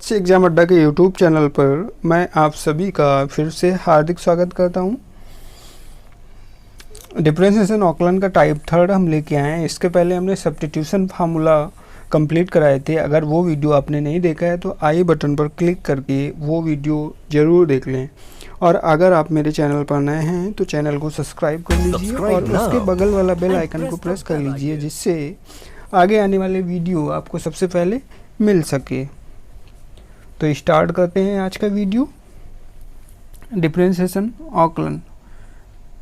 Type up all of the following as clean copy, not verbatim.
Maths exam अड्डा के YouTube channel पर मैं आप सभी का फिर से हार्दिक स्वागत करता हूं। डिफरेंशिएशन ऑकलन का टाइप थर्ड हम लेके आए हैं। इसके पहले हमने सब्स्टिट्यूशन फार्मूला कंप्लीट कराए थे। अगर वो वीडियो आपने नहीं देखा है तो आई बटन पर क्लिक करके वो वीडियो ज़रूर देख लें। और अगर आप मेरे चैनल पर नए हैं तो चैनल को सब्सक्राइब कर लीजिए और उसके बगल वाला बेल आइकन को प्रेस कर लीजिए, जिससे आगे आने वाले वीडियो आपको सबसे पहले मिल सके। तो स्टार्ट करते हैं आज का वीडियो। डिफरेंशिएशन ऑकलन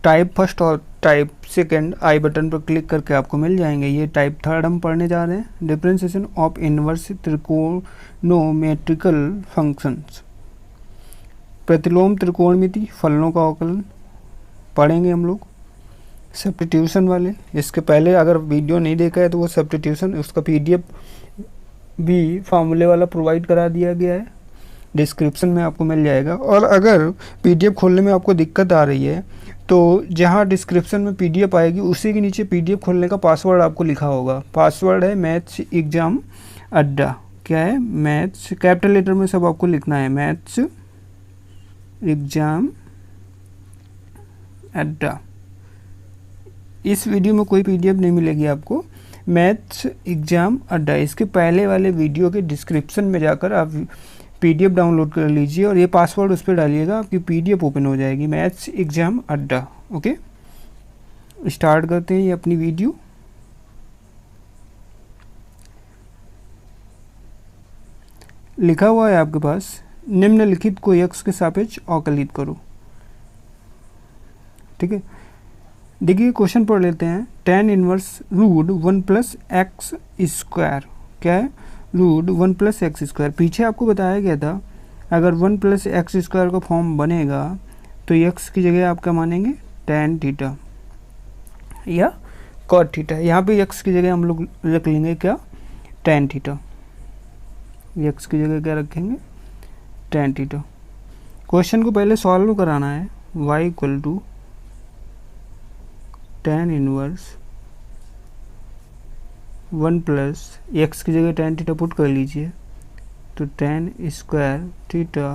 टाइप फर्स्ट और टाइप सेकंड आई बटन पर क्लिक करके आपको मिल जाएंगे। ये टाइप थर्ड हम पढ़ने जा रहे हैं। डिफरेंशिएशन ऑफ इनवर्स त्रिकोणोमेट्रिकल फंक्शंस, प्रतिलोम त्रिकोणमिति फलनों का ऑकलन पढ़ेंगे हम लोग। सब्स्टिट्यूशन वाले, इसके पहले अगर वीडियो नहीं देखा है तो वो सब्स्टिट्यूशन उसका पीडीएफ भी फार्मूले वाला प्रोवाइड करा दिया गया है, डिस्क्रिप्शन में आपको मिल जाएगा। और अगर पीडीएफ खोलने में आपको दिक्कत आ रही है तो जहाँ डिस्क्रिप्शन में पीडीएफ आएगी उसी के नीचे पीडीएफ खोलने का पासवर्ड आपको लिखा होगा। पासवर्ड है मैथ्स एग्जाम अड्डा। क्या है? मैथ्स, कैपिटल लेटर में सब आपको लिखना है, मैथ्स एग्जाम अड्डा। इस वीडियो में कोई पीडीएफ नहीं मिलेगी आपको, मैथ्स एग्जाम अड्डा। इसके पहले वाले वीडियो के डिस्क्रिप्शन में जाकर आप पीडीएफ डाउनलोड कर लीजिए और ये पासवर्ड उस पर डालिएगा, आपकी पीडीएफ ओपन हो जाएगी, मैथ्स एग्जाम अड्डा। ओके, स्टार्ट करते हैं ये अपनी वीडियो। लिखा हुआ है आपके पास, निम्नलिखित को x के सापेक्ष अवकलित करो। ठीक है, देखिए क्वेश्चन पढ़ लेते हैं। tan inverse root 1 plus x square. क्या है? Root 1 plus x square. पीछे आपको बताया गया था अगर 1 प्लस एक्स स्क्वायर का फॉर्म बनेगा तो x की जगह आप क्या मानेंगे? tan थीटा या cot थीटा। यहाँ पे x की जगह हम लोग रख लेंगे क्या? tan theta. x की जगह क्या रखेंगे? tan theta. क्वेश्चन को पहले सॉल्व कराना है। y equal to tan inverse 1 plus x की जगह tan थीटा पुट कर लीजिए तो tan square theta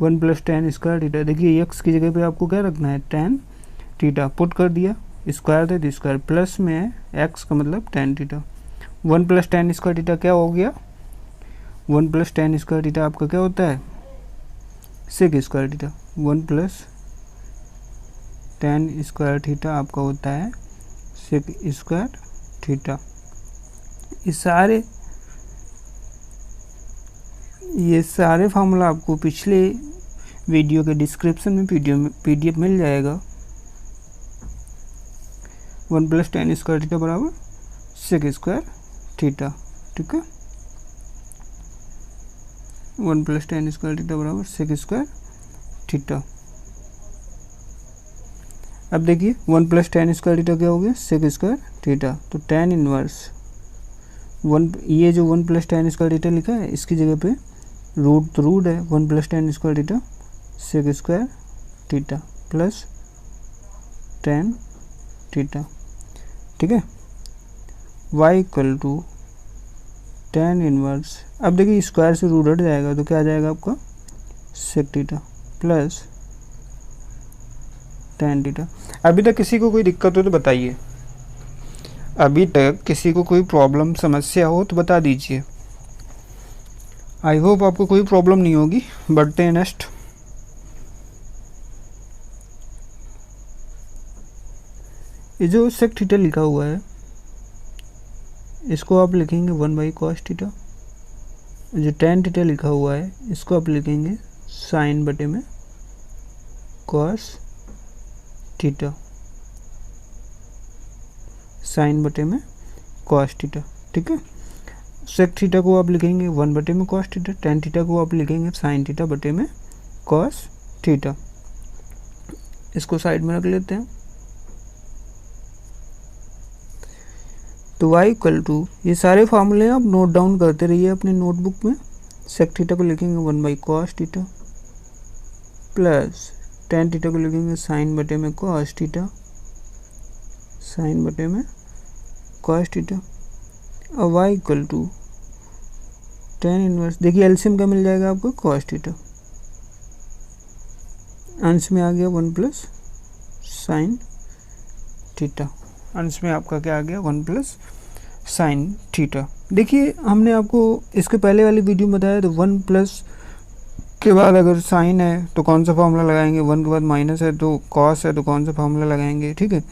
one plus tan square theta. देखिए x की जगह पे आपको क्या रखना है? tan थीटा पुट कर दिया, स्क्वायर थे तो स्क्वायर, प्लस में x का मतलब tan theta. 1 plus tan square theta क्या हो गया? 1 प्लस tan स्क्वायर थीटा आपका क्या होता है? Sec square theta. 1 plus tan square theta आपका होता है सेक स्क्वायर थीटा। ये सारे फार्मूला आपको पिछले वीडियो के डिस्क्रिप्शन में पीडीएफ मिल जाएगा। 1 प्लस tan स्क्वायर थीटा बराबर सेक स्क्वायर थीटा। ठीक है, 1 प्लस tan स्क्वायर थीटा बराबर सेक स्क्वायर थीटा। अब देखिए 1 प्लस tan स्क्वायर थीटा क्या हो गया? Sec square theta. तो tan इनवर्स 1, ये जो 1 प्लस tan स्क्वायर थीटा लिखा है इसकी जगह पे रूट तो रूट है, 1 plus tan square theta sec square theta plus tan theta. ठीक है, y equal to tan inverse, अब देखिए स्क्वायर से रूट हट जाएगा तो क्या आ जाएगा आपका? Sec theta plus tan theta. अभी तक किसी को कोई दिक्कत हो तो बताइए, अभी तक किसी को कोई प्रॉब्लम समस्या हो तो बता दीजिए। आई होप आपको कोई प्रॉब्लम नहीं होगी। बढ़ते हैं नेक्स्ट। ये जो सेक थीटा लिखा हुआ है इसको आप लिखेंगे 1/cos थीटा। जो tan थीटा लिखा हुआ है इसको आप लिखेंगे साइन बटे में cos थीटा, साइन बटे में cos थीटा। ठीक है, सेक थीटा को आप लिखेंगे 1 बटे में cos थीटा, tan थीटा को आप लिखेंगे साइन थीटा बटे में cos थीटा। इसको साइड में रख लेते हैं। तो y इक्वल टू, ये सारे फार्मूले आप नोट डाउन करते रहिए अपने नोटबुक में। सेक थीटा को लिखेंगे 1/cos theta plus tan theta को लिखेंगे साइन बटे में cos थीटा, साइन बटे में cos थीटा, कॉस थीटा और y equal to tan inverse, देखिए एलसीएम क्या मिल जाएगा आपको, कॉस थीटा, अंश में आ गया 1 प्लस साइन थीटा, अंश में आपका क्या आ गया 1 प्लस साइन थीटा। देखिए हमने आपको इसके पहले वाली वीडियो में बताया, तो 1 प्लस के बाद अगर साइन है तो कौन सा फार्मूला लगाएंगे, 1 के बाद माइनस है तो कॉस है तो कौन सा फार्मूला लगाएंगे, ठीक है।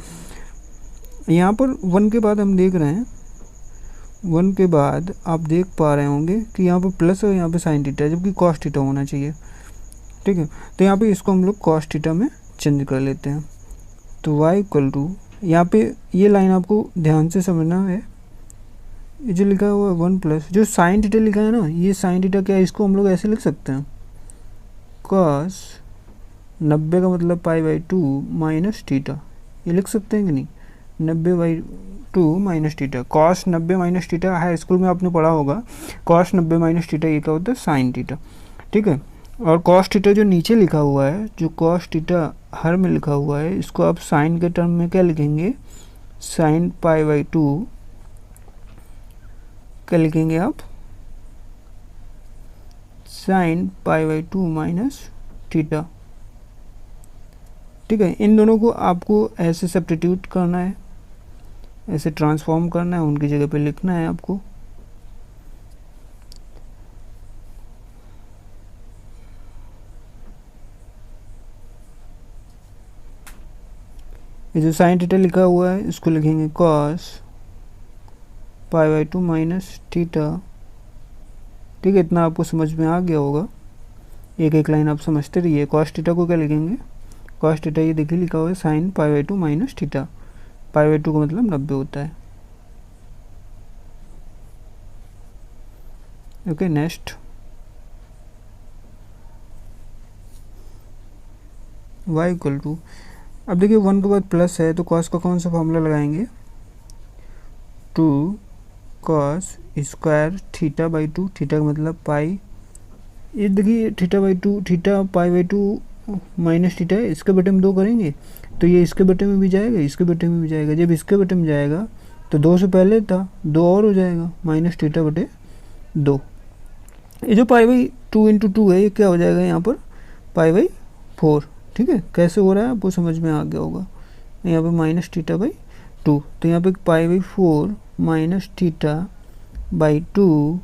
यहाँ पर 1 के बाद हम देख रहे हैं, 1 के बाद आप देख पा रहे होंगे कि यहाँ पर प्लस और यहाँ पे साइन थीटा है, जबकि कॉस थीटा होना चाहिए, ठीक है। तो यहाँ पे इसको हम लोग कॉस थीटा में चेंज कर लेते हैं। तो y इक्वल टू, यहाँ पे ये लाइन आपको ध्यान से समझना है, ये जो लिखा हुआ है 1 प्लस, जो साइन थीटा लिखा है ना, ये साइन थीटा क्या है, इसको हम लोग ऐसे लिख सकते हैं, कॉस 90 का मतलब π/2 माइनस थीटा, ये लिख सकते हैं कि नहीं, 90/2 minus theta. Cos 90 minus theta है, स्कूल में आपने पढ़ा होगा, कॉस 90 माइनस थीटा ये क्या होता है, साइन थीटा, ठीक है। और कॉस थीटा जो नीचे लिखा हुआ है, जो कॉस थीटा हर में लिखा हुआ है, इसको आप साइन के टर्म में क्या लिखेंगे, साइन π/2 क्या लिखेंगे आप, साइन π/2 माइनस थीटा, ठीक है। इन दोनों को आपको ऐसे सब्स्टिट्यूट करना है, ऐसे ट्रांसफॉर्म करना है, उनकी जगह पे लिखना है आपको। ये जो साइन थीटा लिखा हुआ है इसको लिखेंगे कॉस π/2 माइनस थीटा, ठीक है। इतना आपको समझ में आ गया होगा, एक एक लाइन आप समझते रहिए। कॉस थीटा को क्या लिखेंगे, कॉस थीटा ये देखिए लिखा हुआ है साइन π/2 माइनस थीटा, π/2 का मतलब 90 होता है, okay. Next y equal to, अब देखिए 1 के बाद प्लस है तो कॉस का कौन सा फॉर्मूला लगाएंगे, 2 कॉस स्क्वायर θ/2, थीटा का मतलब पाई, ये देखिए θ/2, थीटा π/2 माइनस थीटा है, इसके बटे में 2 करेंगे तो ये इसके बटे में भी जाएगा, इसके बटे में भी जाएगा, जब इसके बटे में जाएगा तो 2 से पहले था 2 और हो जाएगा, माइनस θ/2। ये जो π/2 इंटू 2 है, ये क्या हो जाएगा यहाँ पर π/4, ठीक है। कैसे हो रहा है आपको समझ में आ गया होगा, यहाँ पे माइनस θ/2, तो यहाँ पे π/4 माइनस θ/2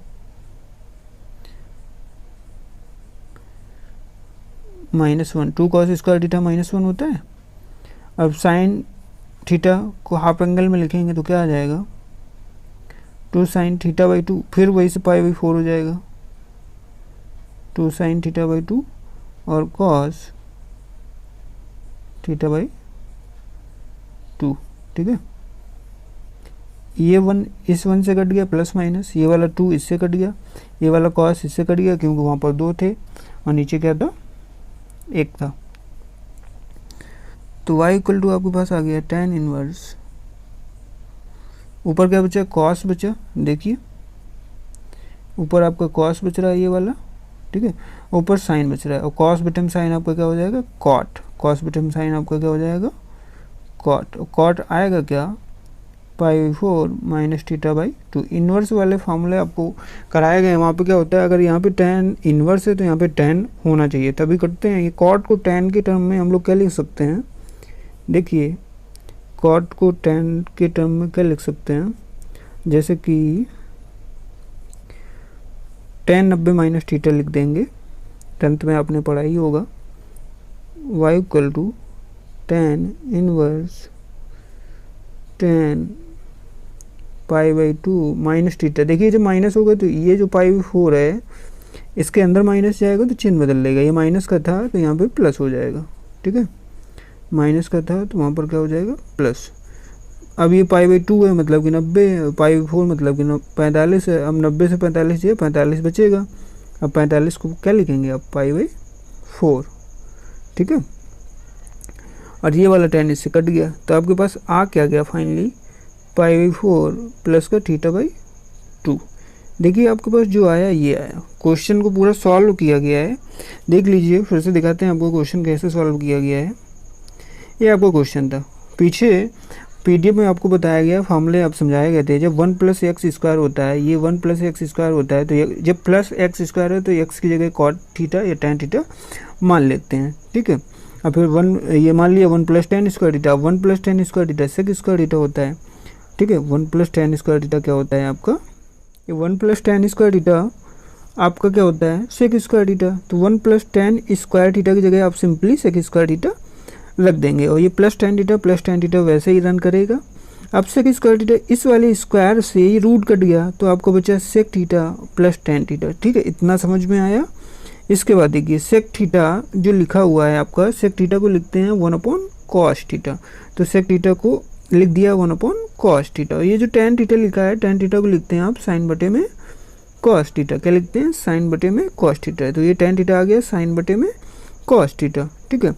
-1, 2 कॉस स्क्वायर थीटा -1 होता है। अब साइन थीटा को हाफ एंगल में लिखेंगे तो क्या आ जाएगा, 2 साइन θ/2, फिर वही से π/4 हो जाएगा, 2 साइन θ/2 और कॉस θ/2, ठीक है। ये 1 इस 1 से कट गया प्लस माइनस, ये वाला 2 इससे कट गया, ये वाला कॉस इससे कट गया क्योंकि वहाँ पर 2 थे और नीचे क्या था, 1 था। तो y इक्वल टू आपके पास आ गया tan इनवर्स, ऊपर क्या बचा, कॉस बचा, देखिए ऊपर आपका कॉस बच रहा है ये वाला, ठीक है, ऊपर साइन बच रहा है, और कॉस बटम साइन आपका क्या हो जाएगा, कॉट, कॉस बटम साइन आपका क्या हो जाएगा, कॉट, कॉट आएगा क्या, π/4 माइनस θ/2। इन्वर्स वाले फार्मूले आपको कराए गए, वहाँ पे क्या होता है, अगर यहाँ पे tan इन्वर्स है तो यहाँ पे tan होना चाहिए, तभी करते हैं। ये कॉट को tan के टर्म में हम लोग क्या लिख सकते हैं, देखिए कॉट को tan के टर्म में क्या लिख सकते हैं, जैसे कि tan 90 माइनस थीटा लिख देंगे, 10th में आपने पढ़ा ही होगा, y equal to tan inverse tan π/2 minus theta. देखिए जब माइनस होगा तो ये जो π/4 है इसके अंदर माइनस जाएगा तो चिन्ह बदल लेगा, ये माइनस का था तो यहाँ पे प्लस हो जाएगा, ठीक है, माइनस का था तो वहाँ पर क्या हो जाएगा, प्लस। अब ये π/2 है मतलब कि 90, π/4 मतलब कि 45 है, अब 90 से 45 है, 45 बचेगा, अब 45 को क्या लिखेंगे अब, π/4, ठीक है। और ये वाला tan इससे कट गया तो आपके पास आ क्या गया फाइनली, π/4 प्लस का θ/2। देखिए आपके पास जो आया ये आया, क्वेश्चन को पूरा सॉल्व किया गया है, देख लीजिए, फिर से दिखाते हैं आपको क्वेश्चन कैसे सॉल्व किया गया है। ये आपका क्वेश्चन था, पीछे पीडीएफ में आपको बताया गया, फॉर्मूले आप समझाए गए थे। जब 1 + x² होता है, ये 1 + x² होता है, तो जब प्लस x² है तो x की जगह cot थीटा या tan थीटा मान लेते हैं, ठीक है। और फिर 1 ये मान लिया 1 + tan² theta, 1 + tan² theta sec² theta होता है, ठीक है। 1 + tan² थीटा क्या होता है आपका, ये 1 + tan² थीटा आपका क्या होता है sec² थीटा। तो 1 + tan² थीटा की जगह आप सिंपली sec² थीटा रख देंगे, और ये प्लस tan थीटा वैसे ही रन करेगा। अब sec² थीटा इस वाले स्क्वायर से ही रूट कट गया, तो आपको बचा sec theta plus tan theta, ठीक है। इतना समझ में आया। इसके बाद देखिए sec थीटा जो लिखा हुआ है आपका, sec थीटा को लिखते हैं 1/cos थीटा, तो sec थीटा को लिख दिया 1/cos थीटा। ये जो tan थीटा लिखा है, tan थीटा को लिखते हैं आप sin बटे में cos थीटा, क्या लिखते हैं sin बटे में cos थीटा। तो ये tan थीटा आ गया sin बटे में cos थीटा, ठीक है।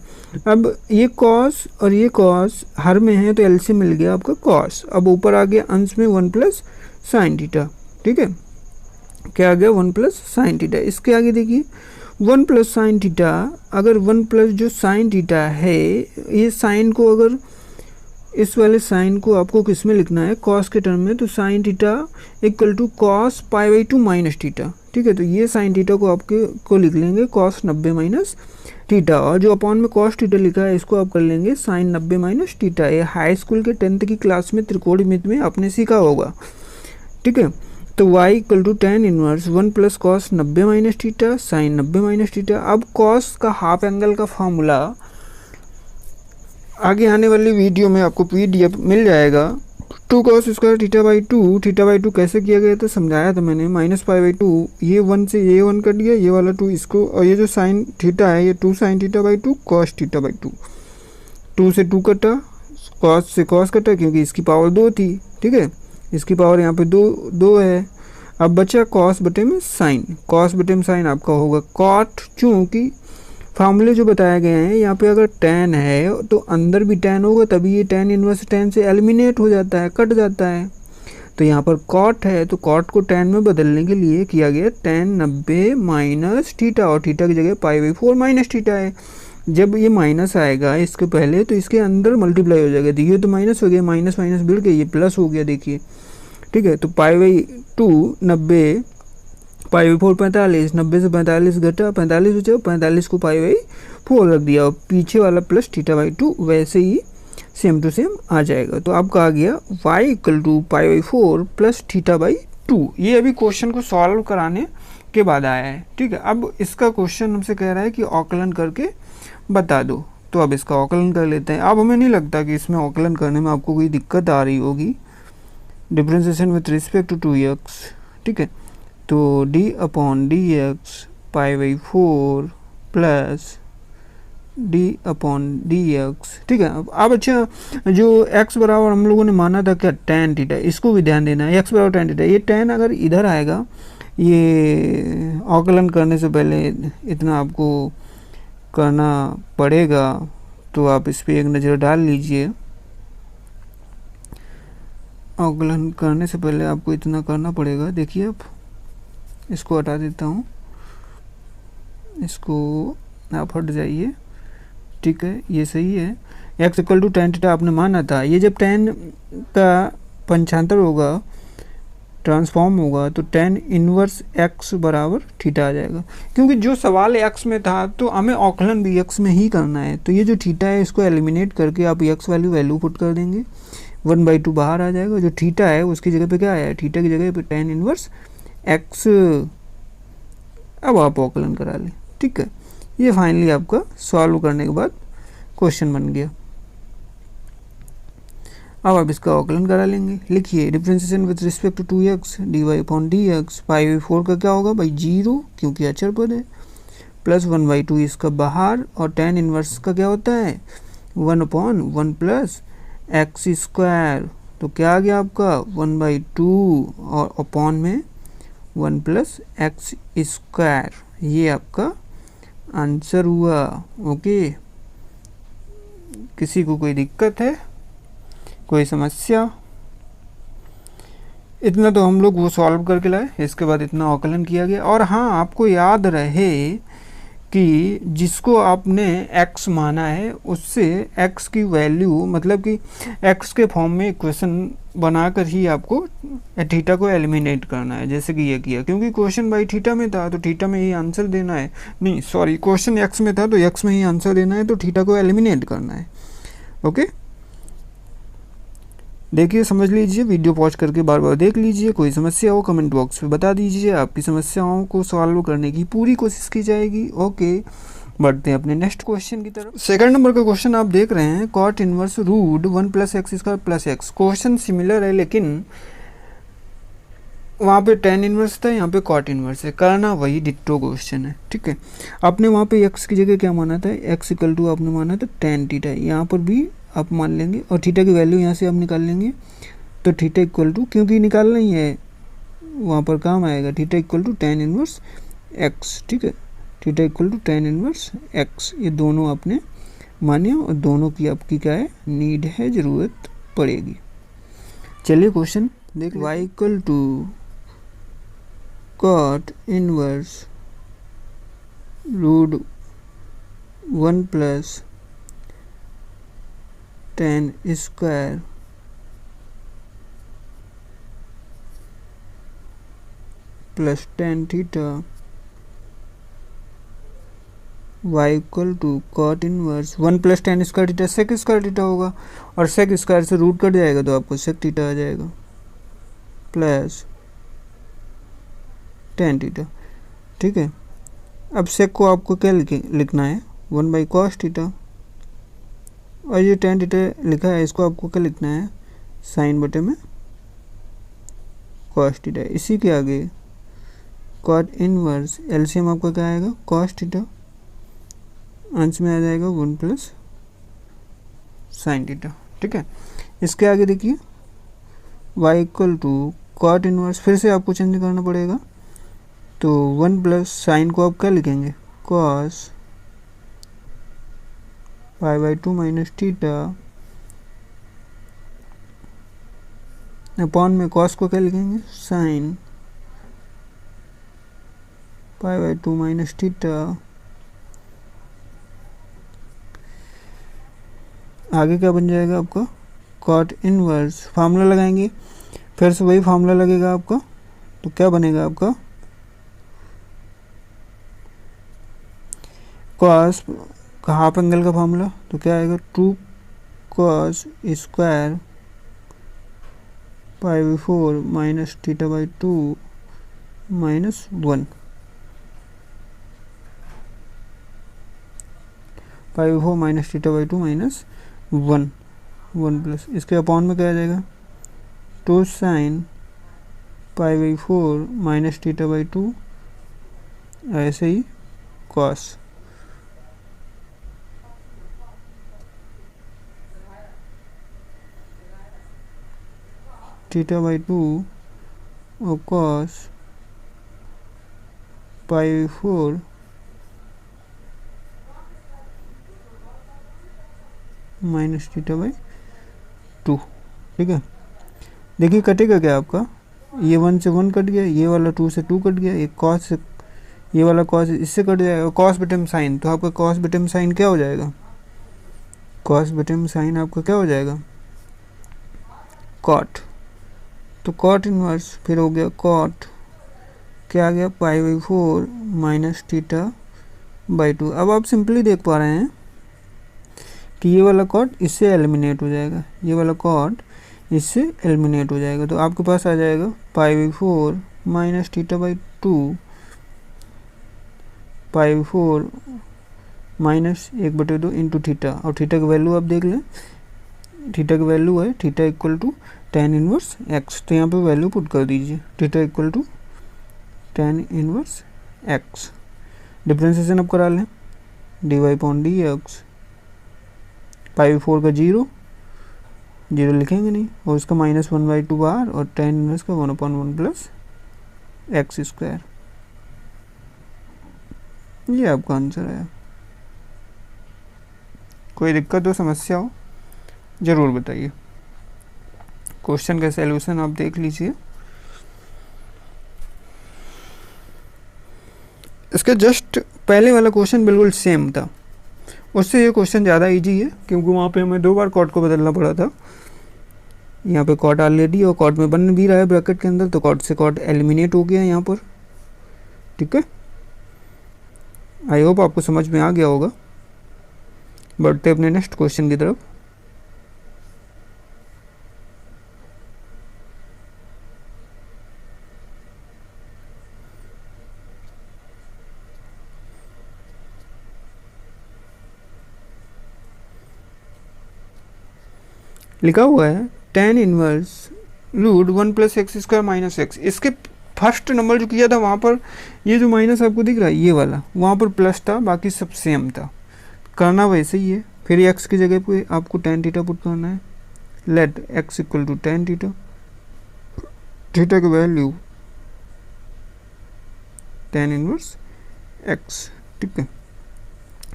अब ये cos और ये cos हर में है, तो एलसीएम मिल गया आपका cos। अब ऊपर आ गया अंश में 1 + sin थीटा, ठीक है। क्या आ गया 1 + sin थीटा। इसके आगे देखिए 1 + sin थीटा, अगर 1 + जो sin थीटा है, ये साइन को अगर इस वाले साइन को आपको किस में लिखना है cos के टर्म में, तो sin थीटा = cos π/2 - थीटा, ठीक है। तो ये sin थीटा को आपके को लिख लेंगे cos 90 - थीटा, और जो अपॉन में cos थीटा लिखा है इसको आप कर लेंगे sin 90 - थीटा। ये हाई स्कूल के 10th की क्लास में त्रिकोणमिति में आपने सीखा होगा, ठीक है। तो y = tan 1 1 + cos 90 - theta sin 90 - theta. अब cos का हाफ एंगल का फॉर्मूला आगे आने वाली वीडियो में आपको पीडीएफ मिल जाएगा। 2 cos² θ/2, θ/2 कैसे किया गया तो समझाया था मैंने, -π/2, ये 1 से ये 1 कट गया, ये वाला 2 इसको, और ये जो sin थीटा है ये 2 sin θ/2 cos θ/2, 2 से 2 कटा, cos से cos कटा, क्योंकि इसकी पावर 2 थी, ठीक है। इसकी पावर यहाँ पे 2 है। अब बचा cos बटे में sin, cos बटे में sin आपका होगा cot, चूँकि फार्मूले जो बताए गए हैं यहाँ पे अगर tan है तो अंदर भी tan होगा, तभी ये tan 1 tan से एलिमिनेट हो जाता है, कट जाता है। तो यहाँ पर cot है, तो cot को tan में बदलने के लिए किया गया tan 90 - थीटा, और थीटा की जगह π/4 - थीटा है। जब ये माइनस आएगा इसके पहले, तो इसके अंदर मल्टीप्लाई हो जाएगा, देखिए तो माइनस हो गया, माइनस माइनस भिड़ के ये प्लस हो गया, देखिए, ठीक है। तो π/2 90, π/4 45, 90 से 45 घटा, 45 बचा, 45 को π/4 रख दिया, और पीछे वाला प्लस θ/2 वैसे ही सेम टू सेम आ जाएगा। तो आपका आ गया y = π/4 + θ/2। ये अभी क्वेश्चन को सॉल्व कराने के बाद आया है, ठीक है। अब इसका क्वेश्चन हमसे कह रहा है कि औकलन करके बता दो, तो अब इसका औकलन कर लेते हैं। अब हमें नहीं लगता कि इसमें औकलन करने में आपको कोई दिक्कत आ रही होगी। Differentiation with respect to 2x, ठीक है। तो d/dx π/4 + d/dx, ठीक है। अब अच्छा, जो x बराबर हम लोगों ने माना था क्या tan थीटा, इसको भी ध्यान देना है। x बराबर tan थीटा, ये tan अगर इधर आएगा, ये औकलन करने से पहले इतना आपको करना पड़ेगा, तो आप इस पर एक नज़र डाल लीजिए। औकलन करने से पहले आपको इतना करना पड़ेगा, देखिए अब इसको हटा देता हूँ, इसको आप हट जाइए, ठीक है, ये सही है। x = tan थीटा आपने माना था, ये जब tan का पंचांतर होगा, ट्रांसफॉर्म होगा, तो tan 1 x बराबर थीटा आ जाएगा। क्योंकि जो सवाल x में था, तो हमें औकलन भी x में ही करना है, तो ये जो थीटा है इसको एलिमिनेट करके आप x वैल्यू पुट कर देंगे, 1/2 बाहर आ जाएगा। जो थीटा है उसकी जगह पे क्या आया है, थीटा की जगह पे tan 1 x। अब आप औकलन करा लें, ठीक है। ये फाइनली आपका सॉल्व करने के बाद क्वेश्चन बन गया। अब आप इसका औकलन करा लेंगे। लिखिए differentiation with respect to 2x dy/dx, π/4 का क्या होगा भाई 0, क्योंकि अचर पद है, प्लस 1/2 इसका बाहर, और tan 1 का क्या होता है 1/1 + x²। तो क्या आ गया आपका 1/2 और अपॉन में 1 + x²। ये आपका आंसर हुआ। ओके, किसी को कोई दिक्कत है, कोई समस्या? इतना तो हम लोग वो सॉल्व करके लाए, इसके बाद इतना औकलन किया गया। और हाँ, आपको याद रहे कि जिसको आपने x माना है उससे x की वैल्यू, मतलब कि x के फॉर्म में इक्वेशन बनाकर ही आपको थीटा को एलिमिनेट करना है, जैसे कि ये किया। क्योंकि क्वेश्चन बाई थीटा में था तो थीटा में ही आंसर देना है, नहीं सॉरी, क्वेश्चन x में था तो x में ही आंसर देना है, तो थीटा को एलिमिनेट करना है। ओके, देखिए समझ लीजिए, वीडियो पॉज करके बार बार देख लीजिए। कोई समस्या हो कमेंट बॉक्स में बता दीजिए, आपकी समस्याओं को सॉल्व करने की पूरी कोशिश की जाएगी। ओके, बढ़ते हैं अपने नेक्स्ट क्वेश्चन की तरफ। सेकंड नंबर का क्वेश्चन आप देख रहे हैं, cot inverse root 1 + x² + x। Question similar है, लेकिन वहाँ पे tan इनवर्स था, यहाँ पे कॉट इनवर्स है, करना वही डिट्टो क्वेश्चन है। ठीक है, आपने वहाँ पे x की जगह क्या माना था, x = आपने माना था tan थीटा, यहाँ पर भी आप मान लेंगे और थीटा की वैल्यू यहाँ से आप निकाल लेंगे। तो थीटा = क्योंकि निकालना ही है वहाँ पर काम आएगा, थीटा = tan इनवर्स x। ठीक है, थीटा = tan इनवर्स x, ये दोनों आपने माने और दोनों की आपकी क्या है, नीड है, ज़रूरत पड़ेगी। चलिए क्वेश्चन देख, y = cot inverse root 1 + tan square plus tan theta, y = cot inverse 1 + tan square theta, sec square theta होगा, और सेक स्क्वायर से रूट कट जाएगा तो आपको सेक थीटा आ जाएगा, प्लस tan थीटा। ठीक है, अब सेक को आपको क्या लिखना है, 1/cos थीटा, और ये tan थीटा लिखा है, इसको आपको क्या लिखना है, साइन बटे में cos थीटा। इसी के आगे cot इनवर्स एलसीएम आपका क्या आएगा, cos थीटा, अंश में आ जाएगा 1 + sin थीटा। ठीक है, इसके आगे देखिए y = cot इनवर्स, फिर से आपको चेंज करना पड़ेगा, तो 1 + sin को आप क्या लिखेंगे, cos π/2 - थीटा, अपॉन में cos को क्या लिखेंगे, sin π/2 - थीटा। आगे क्या बन जाएगा आपका, cot इनवर्स, फार्मूला लगाएंगे, फिर से वही फार्मूला लगेगा आपका, तो क्या बनेगा आपका, cos का हाफ एंगल का फार्मूला, तो क्या आएगा, 2 cos स्क्वायर π/4 - θ/2 - 1 π/4 - θ/2 - 1 प्लस, इसके अपॉन में क्या आ जाएगा, 2 sin π/4 - θ/2, ऐसे ही cos। θ/2 और cos π/4 - θ/2। ठीक है, देखिए कटेगा क्या आपका, ये 1 से 1 कट गया, ये वाला 2 से 2 कट गया, एक cos से, ये वाला cos इससे कट जाएगा, cos बटे में sin, तो आपका cos बटे में sin क्या हो जाएगा, cos बटे में sin आपका क्या हो जाएगा, cot। तो cot इनवर्स फिर हो गया cot, क्या आ गया, π/4 - θ/2। अब आप सिंपली देख पा रहे हैं कि ये वाला cot इससे एलिमिनेट हो जाएगा, ये वाला cot इससे एलिमिनेट हो जाएगा, तो आपके पास आ जाएगा π/4 - θ/2, π/4 -1/2 इंटू थीटा, और थीटा की वैल्यू आप देख लें, थीटा की वैल्यू है थीटा = tan इनवर्स x, तो यहाँ पे वैल्यू पुट कर दीजिए, theta = tan inverse x। Differentiation अब करा लें, dy/dx, π/4 का 0 लिखेंगे नहीं, और इसका -1/2 बाहर, और tan इनवर्स का 1/1 प्लस x²। ये आपका आंसर आया। कोई दिक्कत हो, समस्या हो, ज़रूर बताइए। क्वेश्चन का सॉल्यूशन आप देख लीजिए। इसके जस्ट पहले वाला क्वेश्चन बिल्कुल सेम था, उससे ये क्वेश्चन ज़्यादा इजी है क्योंकि वहाँ पे हमें 2 बार कॉट को बदलना पड़ा था। यहाँ पे कॉट ऑलरेडी और कॉट में बन भी रहा है ब्रैकेट के अंदर, तो कॉट से कॉट एलिमिनेट हो गया यहाँ पर। ठीक है, आई होप आपको समझ में आ गया होगा। बढ़ते अपने नेक्स्ट क्वेश्चन की तरफ। लिखा हुआ है tan inverse root 1 plus x square minus x. इसके फर्स्ट नंबर जो किया था वहाँ पर ये जो माइनस आपको दिख रहा है ये वाला, वहाँ पर प्लस था, बाकी सब सेम था। करना वैसे ही है। फिर एक्स की जगह पे आपको tan थीटा पुट करना है। Let x equal to tan theta, theta की वैल्यू tan इनवर्स एक्स। ठीक है,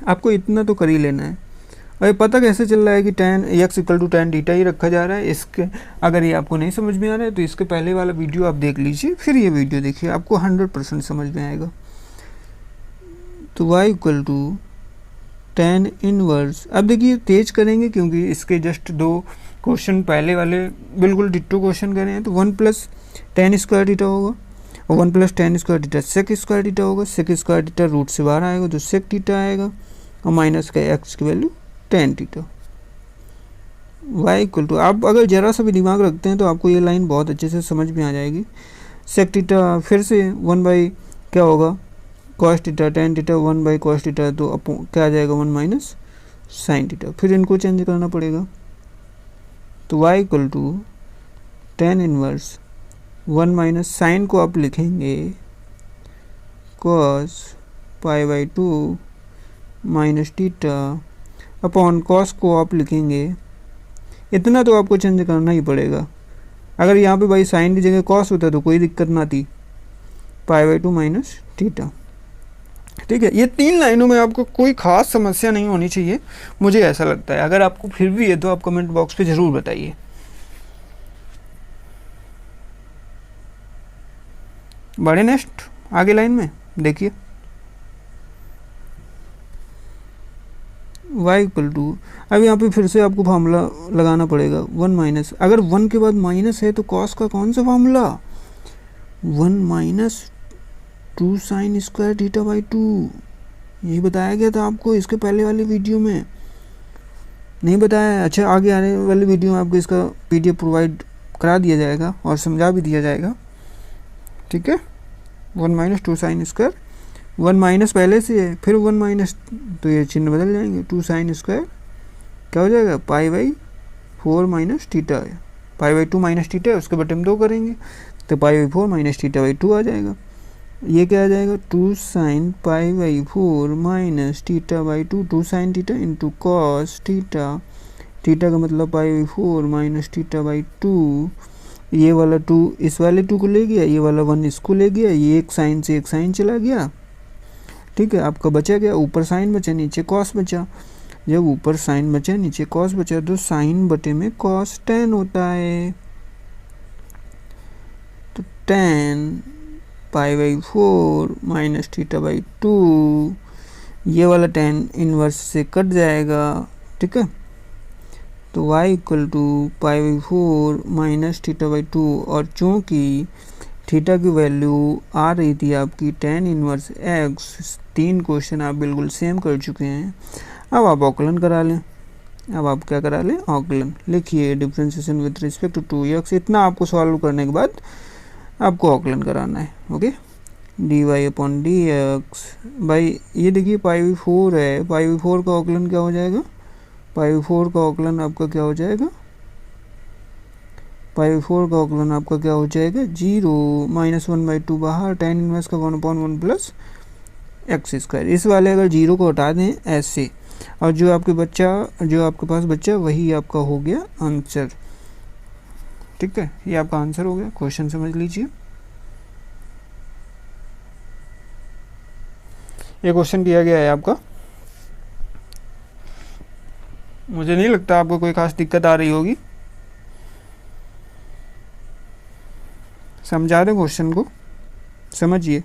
आपको इतना तो कर ही लेना है। अरे पता कैसे चल रहा है कि tan x equal to tan theta ही रखा जा रहा है? इसके अगर ये आपको नहीं समझ में आ रहा है तो इसके पहले वाला वीडियो आप देख लीजिए, फिर ये वीडियो देखिए, आपको 100% समझ में आएगा। तो y equal to tan inverse, अब देखिए तेज करेंगे क्योंकि इसके जस्ट 2 क्वेश्चन पहले वाले बिल्कुल डिट्टो क्वेश्चन करे हैं। तो 1 प्लस tan स्क्वायर थीटा होगा और 1 plus tan square theta sec square theta होगा। सेक स्क्वायर थीटा रूट से बाहर आएगा तो सेक थीटा आएगा और माइनस का एक्स की value tan theta. y equal to, आप अगर ज़रा सा भी दिमाग रखते हैं तो आपको ये लाइन बहुत अच्छे से समझ में आ जाएगी। सेक थीटा फिर से 1 बाई क्या होगा cos theta, tan theta 1 by cos theta, तो क्या आ जाएगा 1 माइनस साइन थीटा। फिर इनको चेंज करना पड़ेगा। तो y equal to tan inverse 1 minus sine को आप लिखेंगे cos pi by 2 minus theta upon cos को आप लिखेंगे, इतना तो आपको चेंज करना ही पड़ेगा। अगर यहाँ पे भाई साइन की जगह कॉस होता तो कोई दिक्कत ना थी, पाई बाई 2 माइनस थीटा। ठीक है, ये 3 लाइनों में आपको कोई खास समस्या नहीं होनी चाहिए, मुझे ऐसा लगता है। अगर आपको फिर भी है तो आप कमेंट बॉक्स पे ज़रूर बताइए। बढ़े नेक्स्ट आगे लाइन में, देखिए y इक्वल टू, अब यहाँ पे फिर से आपको फार्मूला लगाना पड़ेगा 1 माइनस, अगर 1 के बाद माइनस है तो कॉस का कौन सा formula 1 minus 2 sign square theta by 2, यही बताया गया था आपको इसके पहले वाली वीडियो में, नहीं बताया? अच्छा, आगे आने वाली वीडियो में आपको इसका PDF प्रोवाइड करा दिया जाएगा और समझा भी दिया जाएगा। ठीक है, 1 माइनस 2 साइन स्क्वायर, 1 माइनस पहले से है, फिर 1 माइनस, तो ये चिन्ह बदल जाएंगे। 2 साइन स्क्वायर क्या हो जाएगा पाई बाई 4 माइनस थीटा है, पाई बाई 2 माइनस थीटा है, उसके बटे में 2 करेंगे तो पाई बाई 4 माइनस थीटा बाई 2 आ जाएगा। ये क्या आ जाएगा 2 sine pi by 4 minus theta by 2, 2 sine theta into cos theta, theta का मतलब पाई बाई 4 माइनस थीटा बाई 2। ये वाला 2 इस वाले 2 को ले गया, ये वाला 1 इसको ले गया, ये एक साइन से एक साइन चला गया। ठीक है, आपका बचा गया ऊपर साइन बचा नीचे कॉस बचा। जब ऊपर साइन बचा नीचे कॉस बचा तो साइन बटे में कॉस tan होता है। तो tan pi by 4 minus theta by 2, ये वाला tan इनवर्स से कट जाएगा। ठीक है, तो y equal to pi by 4 minus theta by 2, और चूँकि थीटा की वैल्यू आ रही थी आपकी tan इनवर्स x, 3 क्वेश्चन आप बिल्कुल सेम कर चुके हैं। अब आप औकलन करा लें। अब आप क्या करा लें, औकलन लिखिए, differentiation with respect to x, इतना आपको सॉल्व करने के बाद आपको औकलन कराना है। Okay, dy upon d x भाई, ये देखिए पाई बाई 4 है, पाई बाई 4 का औकलन क्या हो जाएगा, पाई बाई 4 का औकलन आपका क्या हो जाएगा, पाई बाई 4 का औकलन आपका क्या हो जाएगा 0, माइनस 1 बाई 2 बाहर, tan इनवर्स का 1 अपॉन 1 प्लस एक्स स्क्वायर। इस वाले अगर 0 को हटा दें ऐसे, और जो आपके पास बच्चा वही आपका हो गया आंसर। ठीक है, ये आपका आंसर हो गया। क्वेश्चन समझ लीजिए, ये क्वेश्चन दिया गया है आपका। मुझे नहीं लगता आपको कोई खास दिक्कत आ रही होगी। समझा दें क्वेश्चन को, समझिए।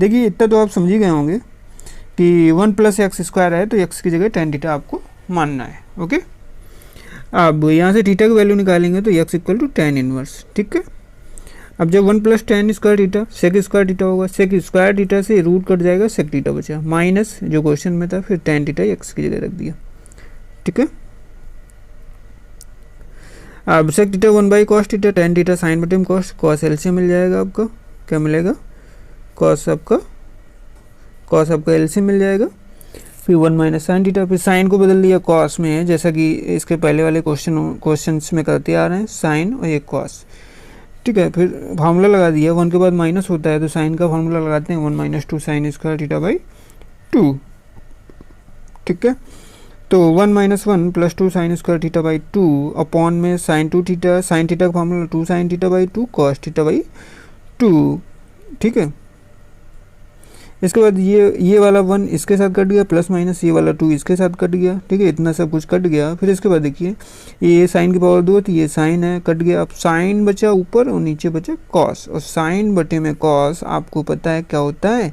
देखिए इतना तो आप समझ ही गए होंगे कि 1+x² है तो x की जगह tan थीटा आपको मानना है। ओके, अब यहाँ से थीटा की वैल्यू निकालेंगे तो x = tan इनवर्स। ठीक है, अब जब 1+tan² थीटा sec² थीटा होगा, sec² थीटा से रूट कट जाएगा, sec थीटा बचा, माइनस जो क्वेश्चन में था, फिर tan थीटा x की जगह रख दिया। ठीक है, अब sec theta 1/cos theta, tan theta sine बटे में cos, cos एलसीएम मिल जाएगा आपका, क्या मिलेगा, cos आपका एलसीएम मिल जाएगा, फिर 1 - sin थीटा, फिर साइन को बदल दिया cos में है, जैसा कि इसके पहले वाले क्वेश्चंस में करते आ रहे हैं, साइन और ये cos। ठीक है, फिर फार्मूला लगा दिया, 1 के बाद माइनस होता है तो साइन का फार्मूला लगाते हैं, 1 - 2 sin² थीटा/2। ठीक है, तो 1 - 1 + 2 sin² थीटा/2 अपॉन में sin2 थीटा, sin थीटा का फार्मूला 2 sin थीटा/2 cos थीटा/2। ठीक है, इसके बाद ये वाला 1 इसके साथ कट गया, प्लस माइनस ये वाला 2 इसके साथ कट गया। ठीक है, इतना सब कुछ कट गया। फिर इसके बाद देखिए ये साइन की पावर 2 थी, ये साइन है, कट गया। अब साइन बचा ऊपर और नीचे बचा कॉस, और साइन बटे में कॉस आपको पता है क्या होता है,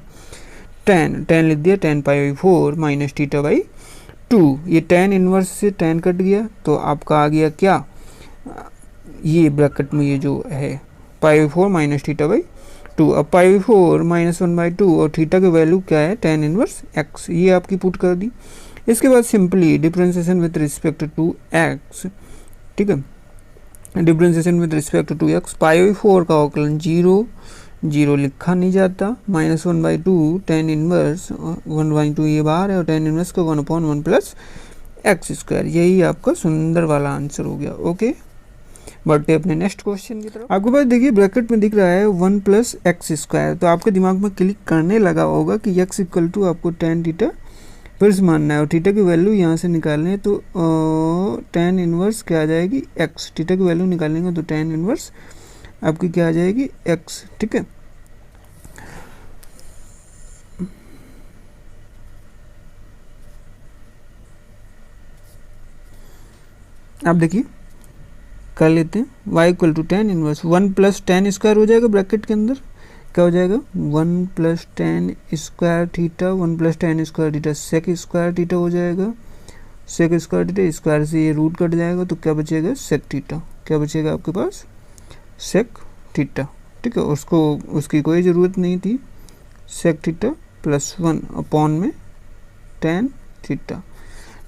tan लिख दिया, tan π/4 - थीटा/2। ये tan इनवर्स से tan कट गया तो आपका आ गया क्या, ये ब्रैकेट में ये जो है π/4 - थीटा/2। अब π/4 - 1/2 और थीटा की वैल्यू क्या है, tan इनवर्स x, ये आपकी पुट कर दी। इसके बाद simply differentiation with respect to x। ठीक है, differentiation with respect to x, π/4 का अवकलन 0 लिखा नहीं जाता, -1/2 tan इनवर्स 1/2 ये बाहर है, और tan इनवर्स का 1/1 + x²। यही आपका सुंदर वाला आंसर हो गया। ओके, बढ़ते अपने नेक्स्ट क्वेश्चन की तरफ। आपके पास देखिए ब्रैकेट में दिख रहा है 1 + x², तो आपके दिमाग में क्लिक करने लगा होगा कि x = आपको tan थीटा फिर से मानना है, और थीटा की वैल्यू यहाँ से निकालनी है, तो tan इनवर्स क्या आ जाएगी, x। थीटा की वैल्यू निकालेंगे तो tan इनवर्स आपकी क्या आ जाएगी, x। ठीक है, आप देखिए कर लेते हैं, y = tan इनवर्स 1 + tan² हो जाएगा, ब्रैकेट के अंदर क्या हो जाएगा, 1 + tan² theta, 1 + tan² theta sec² theta हो जाएगा, sec² थीटा, स्क्वायर से ये रूट कट जाएगा तो क्या बचेगा, sec थीटा। क्या बचेगा आपके पास, sec थीटा। ठीक है, उसकी कोई ज़रूरत नहीं थी, sec थीटा +1 अपॉन में tan थीटा।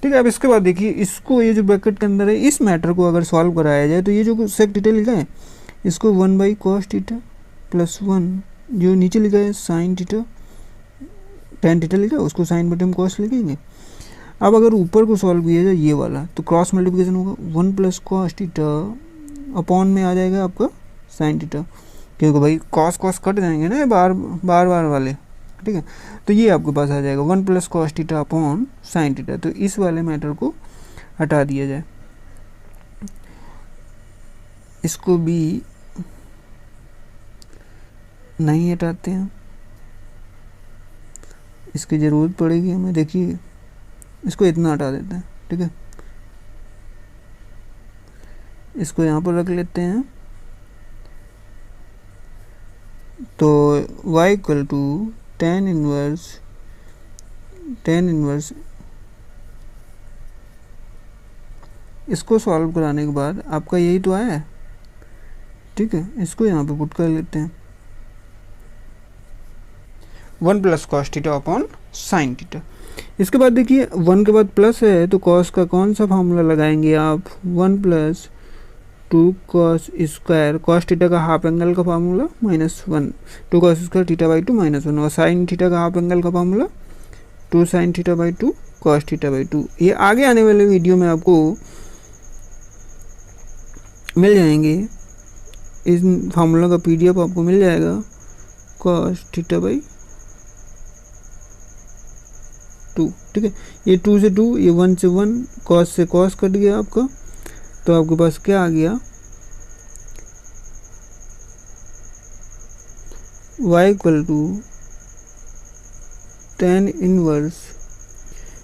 ठीक है, अब इसके बाद देखिए इसको, ये जो ब्रैकेट के अंदर है, इस मैटर को अगर सॉल्व कराया जाए तो ये जो sec थीटा लिखा है इसको 1/cos थीटा +1, जो नीचे लिखा है sin थीटा, tan थीटा लिखा है, उसको sin बटे में cos लिखेंगे। अब अगर ऊपर को सॉल्व किया जाए ये वाला, तो क्रॉस मल्टीप्लिकेशन होगा, 1 + cos थीटा अपॉन में आ जाएगा आपका sin थीटा, क्योंकि भाई cos कट जाएंगे ना बार वाले। ठीक है, तो ये आपके पास आ जाएगा 1 + cos theta upon sin theta. तो इस वाले मैटर को हटा दिया जाए, इसको भी नहीं हटाते हैं, इसकी ज़रूरत पड़ेगी हमें। देखिए इसको इतना हटा देते हैं। ठीक है, इसको यहाँ पर रख लेते हैं, तो y = tan इनवर्स इसको सॉल्व कराने के बाद आपका यही तो आया है। ठीक है, इसको यहाँ पे पुट कर लेते हैं, 1 + cos theta upon sin theta. इसके बाद देखिए 1 के बाद प्लस है तो cos का कौन सा फार्मूला लगाएंगे आप, 1 + 2 cos², cos थीटा का हाफ एंगल का फार्मूला -1, 2 cos² थीटा/2 -1, और sin थीटा का हाफ एंगल का फार्मूला 2 sin थीटा/2 cos थीटा/2। ये आगे आने वाले वीडियो में आपको मिल जाएंगे, इस फार्मूला का PDF आपको मिल जाएगा, cos थीटा/2। ठीक है, ये 2 से 2, ये 1 से 1, cos से cos कट गया आपका, तो आपके पास क्या आ गया, y = tan इनवर्स,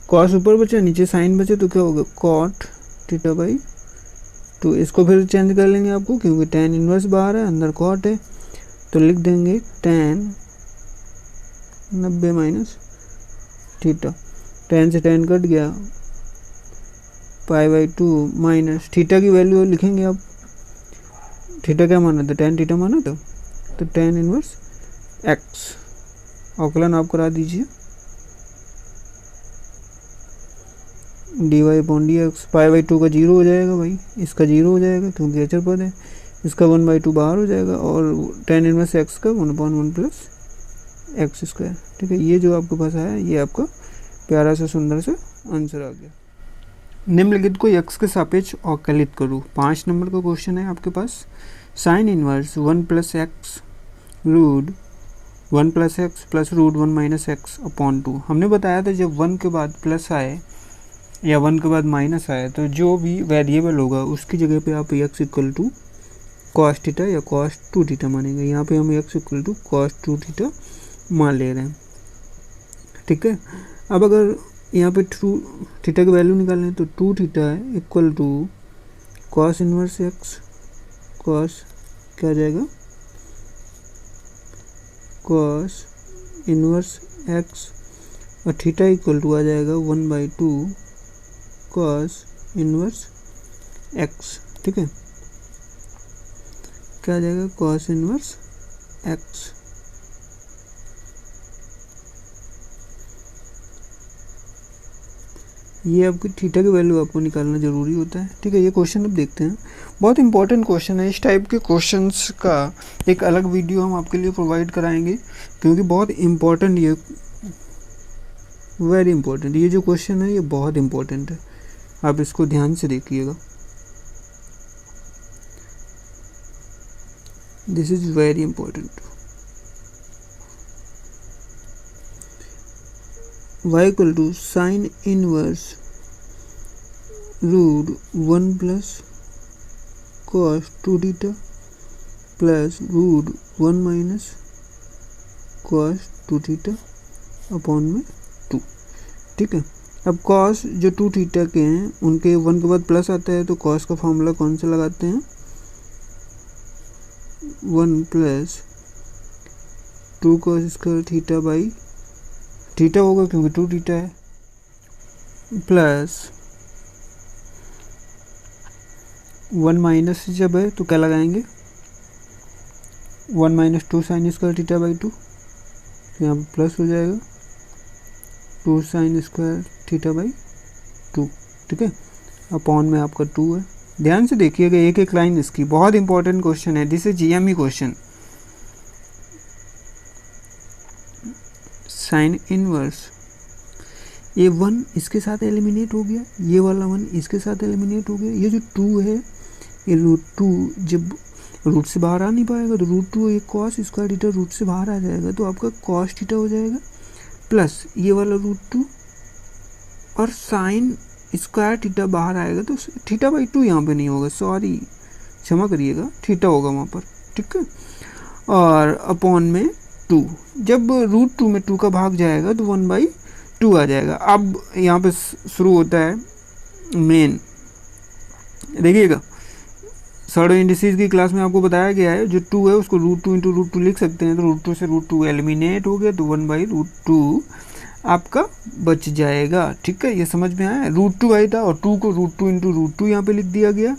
cos ऊपर बचा, नीचे sin बचे, तो क्या होगा, cot थीटा/2। इसको फिर चेंज कर लेंगे आपको, क्योंकि tan इनवर्स बाहर है, अंदर cot है, तो लिख देंगे tan 90 माइनस थीटा, टेन से टेन कट गया, π/2 माइनस थीटा की वैल्यू लिखेंगे आप। थीटा क्या माना था, टेन थीटा माना था, तो टेन इनवर्स एक्स, अवकलन आप करा दीजिए, dy/dx, π/2 का जीरो हो जाएगा भाई, इसका जीरो हो जाएगा क्योंकि अचर पद है, इसका 1/2 बाहर हो जाएगा, और टेन इनवर्स एक्स का 1/1 प्लस एक्स स्क्वायर। ठीक है, ये जो आपके पास आया ये आपका प्यारा सा सुंदर सा आंसर आ गया। निम्नलिखित को x के सापेक्ष अवकलित करो। 5 नंबर का क्वेश्चन है आपके पास। Sine inverse 1 plus x root 1 plus x plus root 1 minus x upon 2। हमने बताया था जब 1 के बाद प्लस आए या 1 के बाद माइनस आए तो जो भी वेरिएबल होगा उसकी जगह पे आप x equal to cos theta या कॉस 2 थीटा मानेंगे। यहाँ पे हम x equal to cos 2 theta मान ले रहे हैं। ठीक है, अब अगर यहाँ पे थीटा की वैल्यू निकालें तो 2 थीटा है equal to cos inverse x, cos क्या आ जाएगा, कॉस इनवर्स एक्स, और थीटा इक्वल टू आ जाएगा 1/2 कॉस इनवर्स एक्स। ठीक है, क्या आ जाएगा, कॉस इनवर्स एक्स। ये आपकी थीटा की वैल्यू आपको निकालना ज़रूरी होता है। ठीक है, ये क्वेश्चन अब देखते हैं, बहुत इंपॉर्टेंट क्वेश्चन है। इस टाइप के क्वेश्चंस का एक अलग वीडियो हम आपके लिए प्रोवाइड कराएंगे क्योंकि बहुत इम्पॉर्टेंट, ये वेरी इंपॉर्टेंट, ये जो क्वेश्चन है ये बहुत इंपॉर्टेंट है, आप इसको ध्यान से देखिएगा। This is very important. y equal to sine inverse root 1 plus cos 2 theta plus root 1 minus cos 2 theta upon में 2। ठीक है, अब कॉस जो 2 थीटा के हैं उनके 1 के बाद प्लस आता है तो कॉस का फॉर्मूला कौन सा लगाते हैं, 1 plus 2 cos square theta by theta होगा क्योंकि 2 थीटा है, प्लस 1 माइनस जब है तो क्या लगाएंगे, 1 minus 2 sign square theta by 2, यहाँ पर प्लस हो जाएगा 2 साइन स्क्वायर थीटा बाई 2। ठीक है, अपॉन में आपका 2 है। ध्यान से देखिएगा एक एक लाइन इसकी, बहुत इंपॉर्टेंट क्वेश्चन है, this is GME question. Sine inverse ये 1 इसके साथ एलिमिनेट हो गया, ये वाला 1 इसके साथ एलिमिनेट हो गया, ये जो 2 है ये रूट 2 जब रूट से बाहर आ नहीं पाएगा तो रूट 2 एक कॉस स्क्वायर थीटा रूट से बाहर आ जाएगा तो आपका कॉस थीटा हो जाएगा, प्लस ये वाला रूट 2 और साइन स्क्वायर थीटा बाहर आएगा तो थीटा बाई 2 यहाँ पे नहीं होगा, सॉरी क्षमा करिएगा, थीटा होगा वहाँ पर। ठीक है, और अपॉन में 2, जब रूट 2 में 2 का भाग जाएगा तो 1/2 आ जाएगा। अब यहाँ पे शुरू होता है मेन, देखिएगा सर्डो इंडिसेस की क्लास में आपको बताया गया है जो 2 है उसको रूट 2 इंटू रूट 2 लिख सकते हैं, तो रूट 2 से रूट 2 एलिमिनेट हो गया तो 1/√2 आपका बच जाएगा। ठीक है, ये समझ में आया, रूट 2 आया था और 2 को रूट 2 इंटू रूट 2 यहाँ पे लिख दिया गया,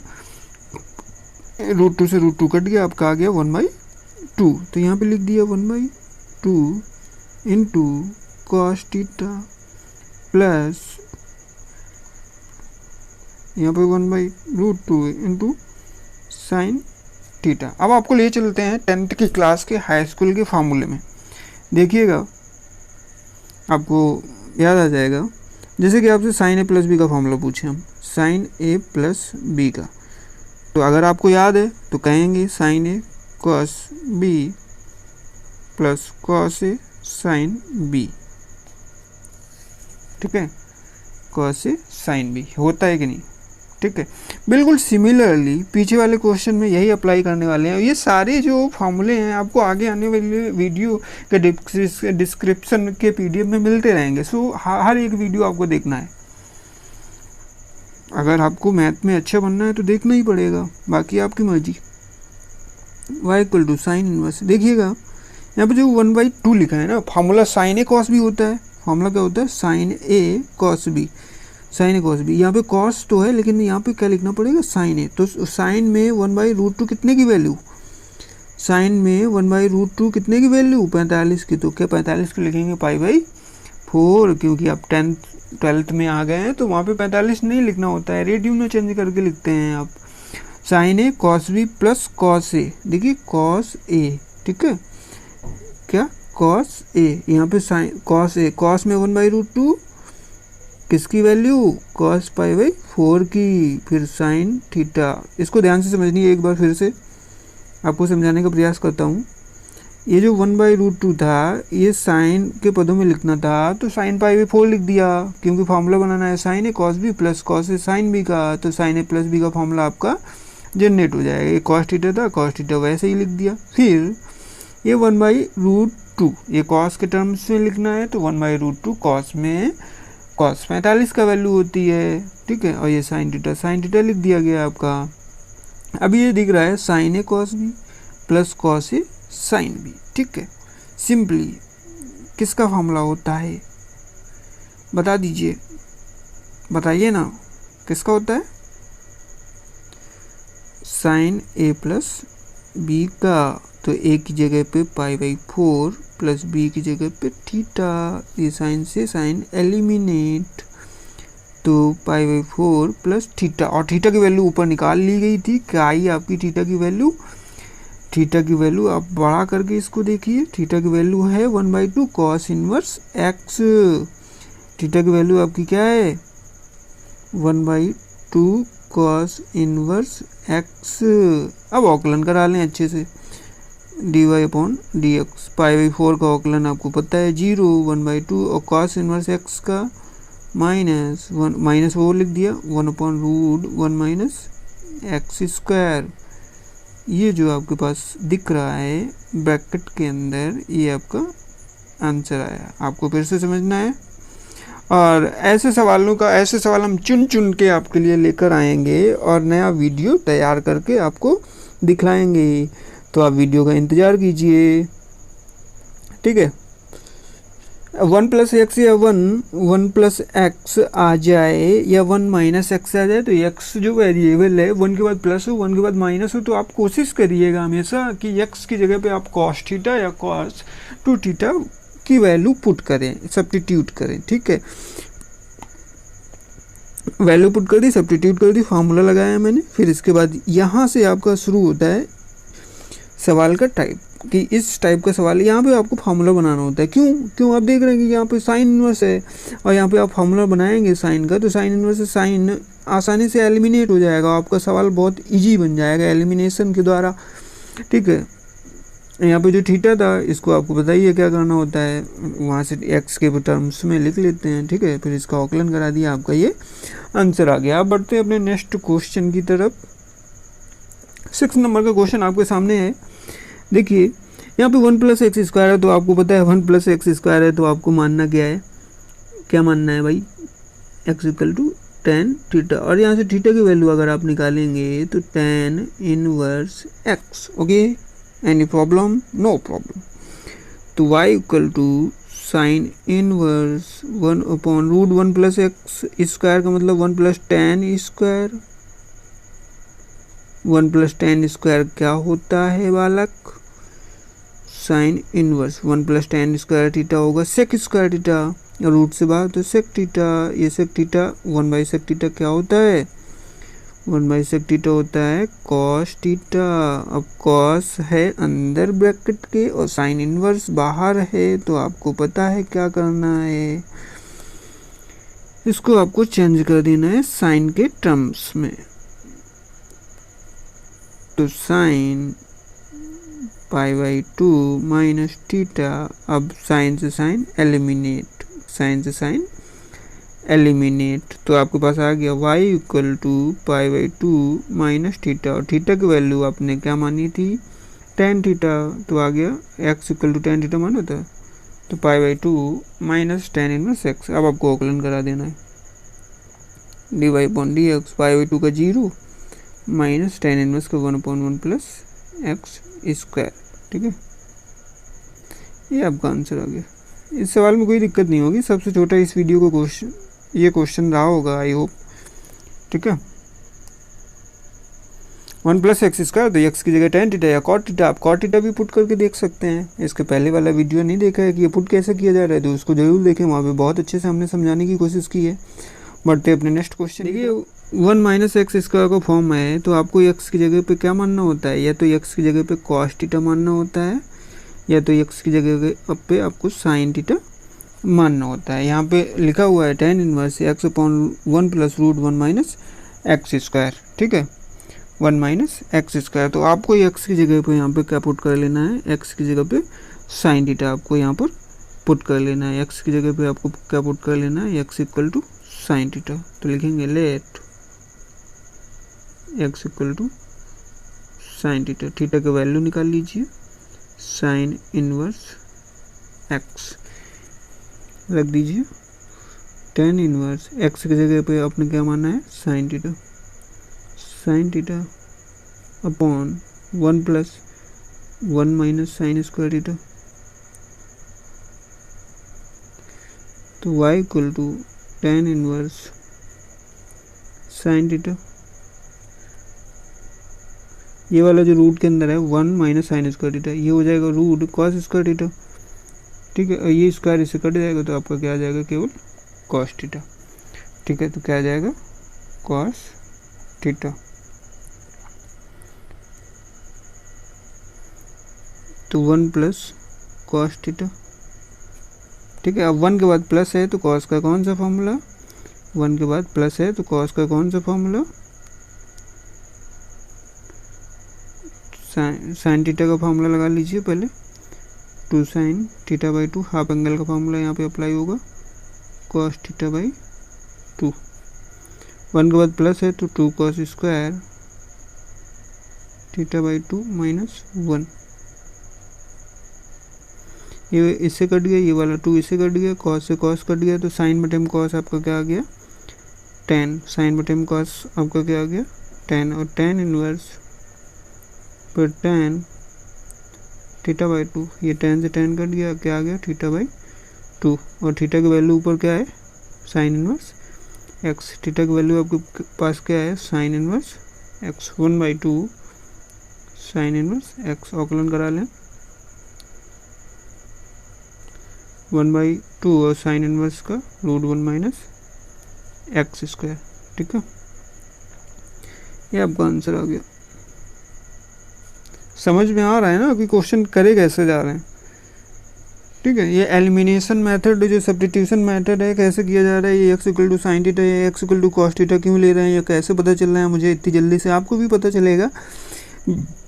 रूट 2 से रूट 2 कट गया, आपका आ गया 1/2, तो यहाँ पे लिख दिया 1/2 इंटू कॉस थीटा प्लस यहाँ पे 1/√2 इंटू साइन थीटा। अब आपको ले चलते हैं 10th की क्लास के हाई स्कूल के फार्मूले में, देखिएगा आपको याद आ जाएगा। जैसे कि आपसे साइन ए प्लस बी का फार्मूला पूछे हम, साइन ए प्लस बी का, तो अगर आपको याद है तो कहेंगे sign A cos B plus cos A sine B. ठीक है, कॉस ए साइन बी होता है कि नहीं। ठीक है, बिल्कुल सिमिलरली पीछे वाले क्वेश्चन में यही अप्लाई करने वाले हैं। ये सारे जो फार्मूले हैं आपको आगे आने वाले वीडियो के डिस्क्रिप्शन के पीडीएफ में मिलते रहेंगे, सो हर एक वीडियो आपको देखना है। अगर आपको मैथ में अच्छा बनना है तो देखना ही पड़ेगा, बाकी आपकी मर्जी। y equal to sine inverse, देखिएगा यहाँ पे जो 1/2 लिखा है ना, formula sine A cos B होता है। फार्मूला क्या होता है? Sine A cos B, sine A cos B. यहाँ पे कॉस तो है लेकिन यहाँ पे क्या लिखना पड़ेगा? साइन ए। तो साइन में 1/√2 कितने की वैल्यू? साइन में 1/√2 कितने की वैल्यू? 45 की। तो क्या 45 को लिखेंगे π/4, क्योंकि आप 12th में आ गए हैं तो वहाँ पे 45 नहीं लिखना होता है, रेडियन में चेंज करके लिखते हैं आप। Sign A cos B plus cos A, देखिए कॉस ए, ठीक है, क्या कॉस ए। यहाँ पे साइन कॉस ए, कॉस में 1/√2 किसकी वैल्यू? कॉस π/4 की। फिर साइन थीटा। इसको ध्यान से समझनी है, एक बार फिर से आपको समझाने का प्रयास करता हूँ। ये जो 1/√2 था, ये साइन के पदों में लिखना था तो साइन π/4 लिख दिया, क्योंकि फार्मूला बनाना है sine A cos B plus cos A sine B का। तो साइन ए प्लस बी का फार्मूला आपका जनरेट हो जाएगा। ये कॉस थीटा था, कॉस थीटा वैसे ही लिख दिया। फिर ये 1/√2, ये कॉस के टर्म्स में लिखना है तो 1/√2 कॉस में कॉस 45 का वैल्यू होती है, ठीक है। और ये साइन थीटा लिख दिया गया आपका। अब ये दिख रहा है sine A cos B plus cos A sine B, ठीक है। सिंपली किसका फार्मूला होता है? बता दीजिए, बताइए ना, किसका होता है? साइन ए प्लस बी का। तो ए की जगह पे π/4 प्लस बी की जगह पे थीटा। ये साइन से साइन एलिमिनेट, तो π/4 प्लस थीटा। और थीटा की वैल्यू ऊपर निकाल ली गई थी। क्या आई आपकी थीटा की वैल्यू? थीटा की वैल्यू आप बढ़ा करके इसको देखिए। थीटा की वैल्यू है 1/2 कॉस इनवर्स एक्स। थीटा की वैल्यू आपकी क्या है? 1/2 कॉस इनवर्स एक्स। अब औकलन करा लें अच्छे से, dy/dx। π/4 का औकलन आपको पता है 0, 1/2, और कॉस इनवर्स एक्स का -1, माइनस वो लिख दिया 1/√1 - x²। ये जो आपके पास दिख रहा है ब्रैकेट के अंदर, ये आपका आंसर आया। आपको फिर से समझना है, और ऐसे सवाल हम चुन चुन के आपके लिए लेकर आएंगे और नया वीडियो तैयार करके आपको दिखलाएंगे। तो आप वीडियो का इंतज़ार कीजिए, ठीक है। 1 + x या 1 + x आ जाए या 1 - x आ जाए, तो x जो वेरिएबल है 1 के बाद प्लस हो 1 के बाद माइनस हो, तो आप कोशिश करिएगा हमेशा कि x की जगह पे आप cos थीटा या cos 2 थीटा की वैल्यू पुट करें, सब्स्टिट्यूट करें, ठीक है। वैल्यू पुट कर दी, सब्स्टिट्यूट कर दी, फार्मूला लगाया मैंने। फिर इसके बाद यहाँ से आपका शुरू होता है सवाल का टाइप, कि इस टाइप का सवाल यहाँ पे आपको फार्मूला बनाना होता है। क्यों आप देख रहे हैं कि यहाँ पे साइन इनवर्स है और यहाँ पे आप फार्मूला बनाएंगे साइन का, तो साइन इनवर्स से साइन आसानी से एलिमिनेट हो जाएगा। आपका सवाल बहुत इजी बन जाएगा एलिमिनेशन के द्वारा, ठीक है। यहाँ पे जो थीटा था, इसको आपको बताइए क्या करना होता है, वहाँ से एक्स के टर्म्स में लिख लेते हैं, ठीक है। फिर इसका औकलन करा दिया, आपका ये आंसर आ गया। आप बढ़ते हैं अपने नेक्स्ट क्वेश्चन की तरफ। 6 नंबर का क्वेश्चन आपके सामने है। देखिए यहाँ पे 1 + x² है, तो आपको पता है 1 + x² है, तो आपको मानना क्या है? क्या मानना है भाई? x = tan theta. और यहाँ से थीटा की वैल्यू अगर आप निकालेंगे तो tan inverse x। Okay, any problem? No problem. तो y = sin इनवर्स 1/√1 + x² का मतलब 1 + tan²। 1 + tan² क्या होता है बालक? साइन इनवर्स 1 + tan² थीटा होगा sec² थीटा, रूट से बाहर तो sec थीटा। ये sec थीटा 1/sec थीटा क्या होता है? 1/sec थीटा होता है cos थीटा। अब cos है अंदर ब्रैकेट के और साइन इनवर्स बाहर है, तो आपको पता है क्या करना है, इसको आपको चेंज कर देना है साइन के टर्म्स में। तो साइन π/2 - थीटा। अब साइन से साइन एलिमिनेट, साइन से साइन एलिमिनेट, तो आपके पास आ गया y = π/2 - थीटा। और थीटा की वैल्यू आपने क्या मानी थी? tan theta. तो आ गया x = tan थीटा माना था, तो π/2 - tan इनवर्स x। अब आपको औकलन करा देना है, dy/dx। π/2 का 0 - tan इनवर्स का 1/1 + x², ठीक है। ये आपका आंसर आ गया। इस सवाल में कोई दिक्कत नहीं होगी, सबसे छोटा इस वीडियो को क्वेश्चन ये क्वेश्चन रहा होगा आई होप। ठीक है, 1 प्लस एक्स स्क्वायर, तो एक्स की जगह टेन थीटा या कॉट थीटा, आप कॉट थीटा भी पुट करके देख सकते हैं। इसके पहले वाला वीडियो नहीं देखा है कि ये पुट कैसे किया जा रहा है तो उसको जरूर देखें, वहाँ पे बहुत अच्छे से हमने समझाने की कोशिश की है। बढ़ते अपने नेक्स्ट क्वेश्चन। देखिए 1 माइनस एक्स स्क्वायर का फॉर्म है, तो आपको एक्स की जगह पे क्या मानना होता है, या तो एक्स की जगह पे कॉस थीटा मानना होता है, या तो एक्स की जगह पे आपको साइन थीटा मानना होता है। यहाँ पे लिखा हुआ है tan inverse x upon 1 plus root 1 minus x square. ठीक है, 1 माइनस एक्स स्क्वायर, तो आपको एक्स की जगह पे यहाँ पे क्या पुट कर लेना है, एक्स की जगह पे साइन थीटा आपको यहाँ पर पुट कर लेना है। एक्स की जगह पे आपको क्या पुट कर लेना है, x equal to sine theta. तो लिखेंगे let x equal to sine theta, theta का वैल्यू निकाल लीजिए, साइन इनवर्स एक्स रख दीजिए, tan इनवर्स एक्स की जगह पे आपने क्या माना है, sine theta, sine theta upon 1 plus 1 minus sine square theta, तो y equal to tan inverse sine theta. ये वाला जो रूट के अंदर है 1 माइनस साइन स्क्वायर थीटा, ये हो जाएगा रूट कॉस स्क्वायर थीटा। ठीक है, और ये स्क्वायर इससे कट जाएगा तो आपका क्या आ जाएगा, केवल कॉस थीटा। ठीक है, तो क्या आ जाएगा, कॉस थीटा। तो 1 प्लस कॉस थीटा। ठीक है, अब 1 के बाद प्लस है तो कॉस का कौन सा फॉर्मूला, 1 के बाद प्लस है तो कॉस का कौन सा फॉर्मूला, साइन थीटा का फॉर्मूला लगा लीजिए पहले, 2 sine theta by 2, half angle का फॉर्मूला यहाँ पे अप्लाई होगा, कॉस थीटा बाई 2। 1 के बाद प्लस है तो 2 cos square theta by 2 minus 1, ये इससे कट गया, ये वाला 2 इससे कट गया, कॉस से कॉस कट गया, तो साइन बटे में कॉस आपका क्या आ गया, tan, साइन बटे में कॉस आपका क्या आ गया, tan, और tan इनवर्स पर tan थीटा बाई 2, ये tan से tan कट गया, क्या आ गया, थीटा बाई 2, और थीटा की वैल्यू ऊपर क्या है, साइन इनवर्स एक्स, थीटा की वैल्यू आपके पास क्या है, sine inverse x, 1/2 sine inverse x, औकलन करा लें, 1/2 और साइन इनवर्स का रूट 1 माइनस एक्स स्क्वायर। ठीक है, ये आपका आंसर आ गया। समझ में आ रहा है ना कि क्वेश्चन करे कैसे जा रहे हैं। ठीक है, ये एलिमिनेशन मेथड जो सब्स्टिट्यूशन मेथड है कैसे किया जा रहा है, ये x equal to sine theta या x equal to cos theta क्यों ले रहे हैं, या कैसे पता चल रहा है मुझे इतनी जल्दी से, आपको भी पता चलेगा।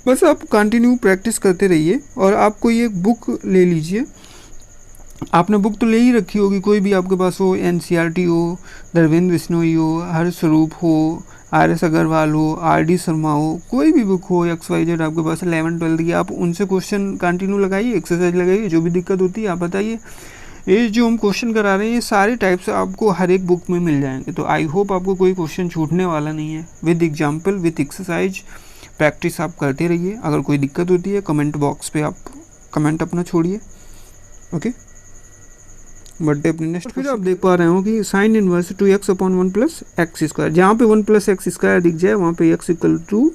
बस आप कंटिन्यू प्रैक्टिस करते रहिए, और आपको ये बुक ले लीजिए, आपने बुक तो ले ही रखी होगी, कोई भी आपके पास हो, NCERT हो, धर्मेंद्र बिश्नोई हो, हर्षरूप हो, RS अग्रवाल हो, RD शर्मा हो, कोई भी बुक हो, XYZ आपके पास 11-12 की, आप उनसे क्वेश्चन कंटिन्यू लगाइए, एक्सरसाइज लगाइए, जो भी दिक्कत होती है आप बताइए। ये जो हम क्वेश्चन करा रहे हैं ये सारे टाइप्स आपको हर एक बुक में मिल जाएंगे, तो आई होप आपको कोई क्वेश्चन छूटने वाला नहीं है। With example, with exercise practice आप करते रहिए। अगर कोई दिक्कत होती है कमेंट बॉक्स पे आप कमेंट अपना छोड़िए। ओके, बढ़ते अपने नेक्स्ट। फिर आप देख पा रहे हो कि sine inverse 2x upon 1 plus x square, जहाँ पे 1 प्लस एक्स स्क्वायर दिख जाए वहाँ पे x equal to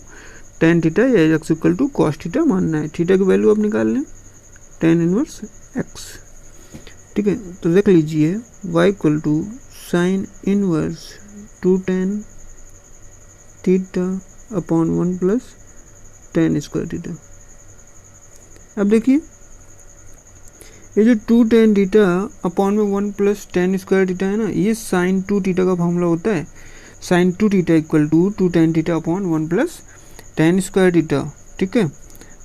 tan theta या x equal to cos theta मानना है। थीटा की वैल्यू आप निकाल लें, tan इनवर्स x। ठीक है, तो देख लीजिए y equal to sine inverse 2 tan theta upon 1 plus tan square theta. अब देखिए ये जो 2 tan थीटा अपॉन में 1 प्लस tan स्क्वायर थीटा है ना, ये साइन 2 थीटा का फॉर्मूला होता है। Sine 2 theta equal to 2 tan theta upon 1 plus tan square theta. ठीक है,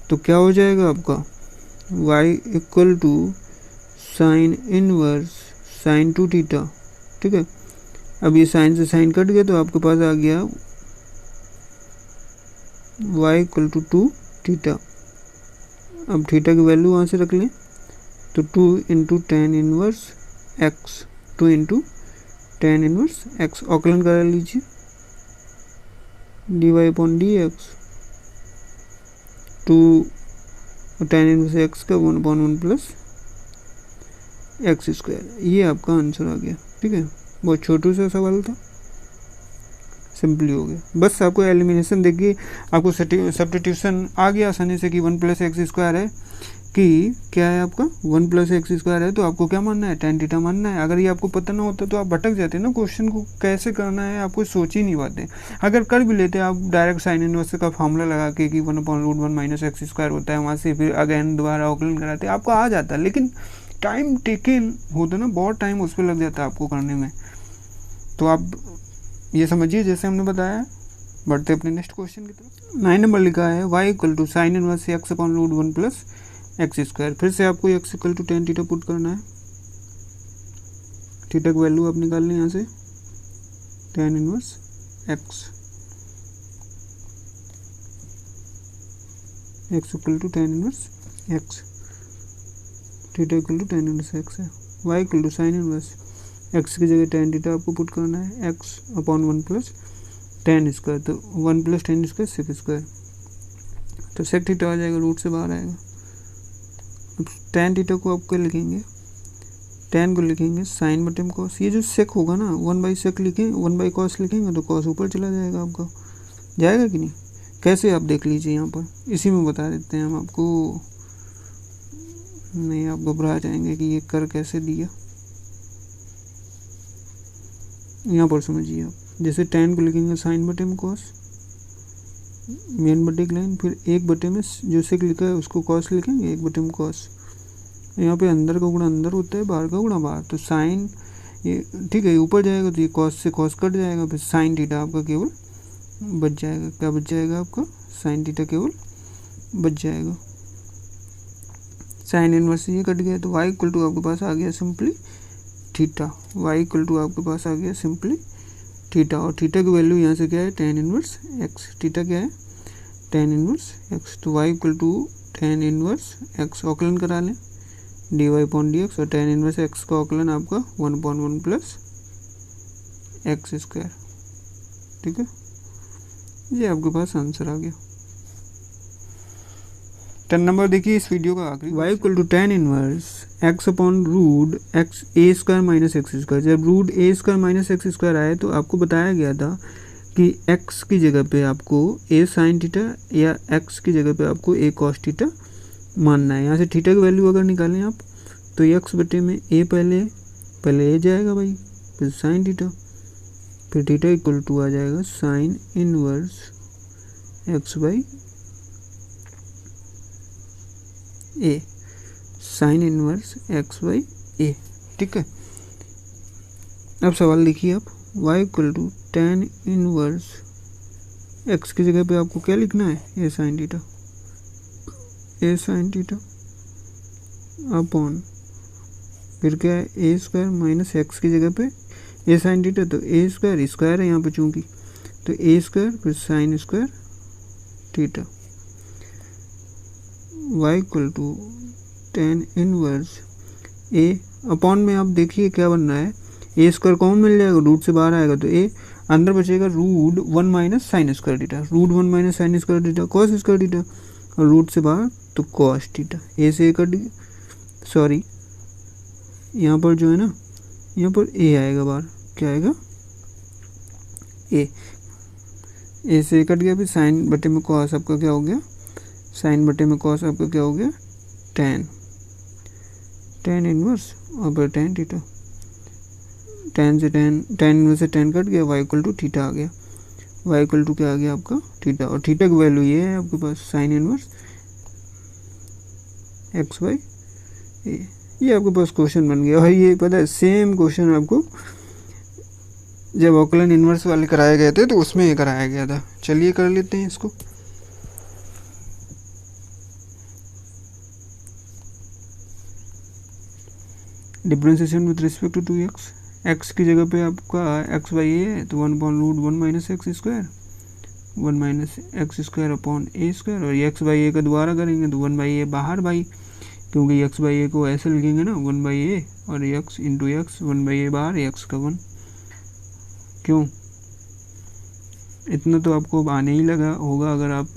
तो क्या हो जाएगा आपका y equal to sine inverse sine 2 theta. ठीक है, अब ये साइन से साइन कट गया तो आपके पास आ गया y इक्वल टू 2 थीटा। अब थीटा की वैल्यू वहाँ से रख लें, तो 2 into tan inverse x, 2 into tan inverse x, औकलन करा लीजिए, dy upon d x, 2 tan inverse x का 1/1 प्लस एक्स स्क्वायर, ये आपका आंसर आ गया। ठीक है, बहुत छोटू सा सवाल था, सिंपली हो गया। बस आपको एलिमिनेशन देखिए, आपको सब्स्टिट्यूशन आ गया आसानी से कि 1 + एक्स स्क्वायर है, कि क्या है आपका 1 + एक्स स्क्वायर है, तो आपको क्या मानना है, tan थीटा मानना है। अगर ये आपको पता ना होता तो आप भटक जाते ना, क्वेश्चन को कैसे करना है आपको सोच ही नहीं पाते। अगर कर भी लेते आप डायरेक्ट साइन इनवर्स का फॉर्मूला लगा के कि 1/√1 - एक्स स्क्वायर होता है, वहाँ से फिर अगेन दोबारा अवकलन कराते आपको आ जाता, लेकिन टाइम टेकन होता ना, बहुत टाइम उस पर लग जाता है आपको करने में। तो आप ये समझिए जैसे हमने बताया। बढ़ते अपने नेक्स्ट क्वेश्चन की तरफ। 9 नंबर लिखा है y = sin inverse x/√1 + x square. फिर से आपको x = tan थीटा पुट करना है, थीटा की वैल्यू आप निकाल लें यहाँ से, tan inverse x = tan inverse x, theta = tan inverse x है। y = sin इनवर्स x की जगह tan थीटा आपको पुट करना है, x/1 + tan स्क्वायर, तो 1 + tan स्क्वायर सेक स्क्वायर, तो सेक थीटा आ जाएगा, रूट से बाहर आएगा। अब tan थीटा को आप क्या लिखेंगे, tan को लिखेंगे साइन बटे कॉस। ये जो सेक होगा ना, 1/sec लिखें, 1/cos लिखेंगे तो कॉस ऊपर चला जाएगा आपका, जाएगा कि नहीं, कैसे आप देख लीजिए यहाँ पर, इसी में बता देते हैं हम आपको, नहीं आप घबरा जाएंगे कि ये कर कैसे दिया। यहाँ पर समझिए आप, जैसे tan को लिखेंगे साइन बटे में कॉस, मेन बटे की लाइन, फिर 1 बटे में जो सेक लिखा है उसको कॉस लिखेंगे, 1 बटे में कॉस। यहाँ पे अंदर का गुणा अंदर होता है, बाहर का गुणा बाहर, तो साइन ये ठीक है ऊपर जाएगा तो ये कॉस से कॉस कट जाएगा, फिर साइन थीटा आपका केवल बच जाएगा। क्या बच जाएगा आपका, साइन थीटा केवल बच जाएगा। साइन इनवर्स ये कट गया, तो y = आपके पास आ गया सिंपली थीटा, y = आपके पास आ गया सिंपली थीटा, और थीटा की वैल्यू यहाँ से क्या है, tan इनवर्स x, थीटा क्या है, tan इनवर्स x, तो y = tan इनवर्स x, औकलन करा लें dy/dx, और tan इनवर्स x का औकलन आपका 1/1 + एक्स स्क्वायर। ठीक है, ये आपके पास आंसर आ गया। 10 नंबर देखिए इस वीडियो का आखिरी, y = tan inverse x/√x a² - x square. जब √a² - एक्स स्क्वायर आए तो आपको बताया गया था कि x की जगह पे आपको a sin थीटा या x की जगह पे आपको a cos थीटा मानना है। यहाँ से थीटा की वैल्यू अगर निकालें आप तो x बटे में a पहले a जाएगा भाई, फिर साइन थीटा, फिर थीटा = आ जाएगा sine inverse x/a, sine inverse x/a। ठीक है, अब सवाल लिखिए आप, y = tan इनवर्स x की जगह पे आपको क्या लिखना है, a sin थीटा अपॉन, फिर क्या है a² - x की जगह पे a sin थीटा, तो a² स्क्वायर है यहाँ पे चूंकि, तो a² फिर sign square theta. y = tan inverse a upon में आप देखिए क्या बन रहा है, a² कॉमन मिल जाएगा, रूट से बाहर आएगा तो a, अंदर बचेगा √1 - sin square theta, √1 - sin square theta cos square theta, और रूट से बाहर तो कॉस थीटा, a से a कट, सॉरी यहाँ पर जो है ना, यहाँ पर a आएगा बाहर, क्या आएगा a से a कट गया, फिर साइन बटे में कॉस आपका क्या हो गया, साइन बटे में कॉस आपका क्या हो गया, tan इनवर्स, और फिर tan थीटा, tan इनवर्स से tan कट गया, y = थीटा आ गया, y = क्या आ गया आपका थीटा, और थीटा की वैल्यू ये है आपके पास साइन इनवर्स x/a। ये आपके पास क्वेश्चन बन गया। और ये पता है सेम क्वेश्चन आपको जब अवकलन इनवर्स वाले कराए गए थे तो उसमें ये कराया गया था। चलिए कर लेते हैं इसको। Differentiation with respect to 2x, x की जगह पे आपका x/a है तो 1/√1 - x square, 1 - x square upon a², और x/a का दोबारा करेंगे तो 1/a बाहर भाई, क्योंकि x/a को ऐसे लिखेंगे ना 1/a, और x × x 1/a बाहर, x का 1। क्यों, इतना तो आपको आने ही लगा होगा अगर आप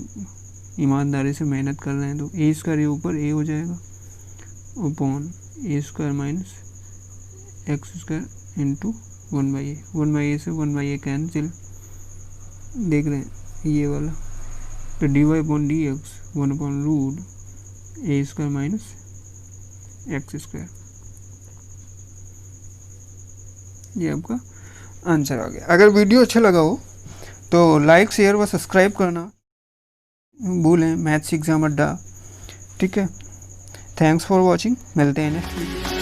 ईमानदारी से मेहनत कर रहे हैं तो। a² ऊपर a हो जाएगा upon a² - x square into 1/a, 1/a से 1/a कैंसिल, देख रहे हैं ये वाला, तो dy/dx 1/√a² माइनस x², ये आपका आंसर आ गया। अगर वीडियो अच्छा लगा हो तो लाइक शेयर व सब्सक्राइब करना भूलें। मैथ्स एग्जाम अड्डा, ठीक है। थैंक्स फॉर वॉचिंग, मिलते हैं नेक्स्ट वीडियो।